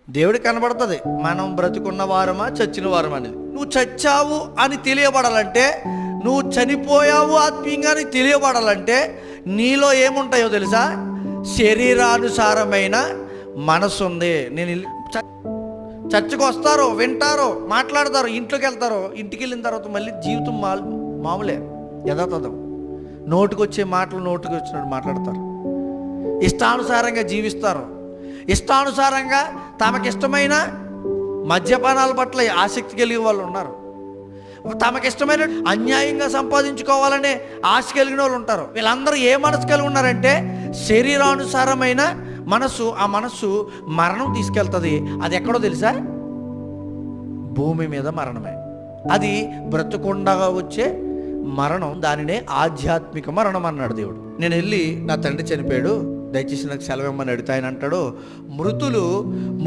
దేవుడికి కనబడుతుంది మనం బ్రతికున్న వారమా చచ్చిన వారమా అనేది. నువ్వు చచ్చావు అని తెలియబడాలంటే, నువ్వు చనిపోయావు ఆత్మీయంగా అని తెలియబడాలంటే నీలో ఏముంటాయో తెలుసా? శరీరానుసారమైన మనసు ఉంది. నేను చర్చకు వస్తారో, వింటారో, మాట్లాడతారో, ఇంట్లోకి వెళ్తారో, ఇంటికి వెళ్ళిన తర్వాత మళ్ళీ జీవితం మామూలే, యథాతథం. నోటికొచ్చే మాటలు నోటికి వచ్చినట్టు మాట్లాడతారు, ఇష్టానుసారంగా జీవిస్తారు, ఇష్టానుసారంగా తమకిష్టమైన మద్యపానాల పట్ల ఆసక్తి కలిగిన వాళ్ళు ఉన్నారు, తమకిష్టమైన అన్యాయంగా సంపాదించుకోవాలనే ఆశ కలిగిన వాళ్ళు ఉంటారు. వీళ్ళందరూ ఏ మనసు కలిగి ఉన్నారంటే శరీరానుసారమైన మనసు. ఆ మనస్సు మరణం తీసుకెళ్తుంది. అది ఎక్కడో తెలుసా? భూమి మీద మరణమే. అది బ్రతుకుండగా వచ్చే మరణం, దానినే ఆధ్యాత్మిక మరణం అన్నాడు దేవుడు. నేను వెళ్ళి నా తండ్రి చనిపోయాడు, దయచేసి నాకు సెలవు ఇమ్మని అడిగితే ఆయన అంటాడు, మృతులు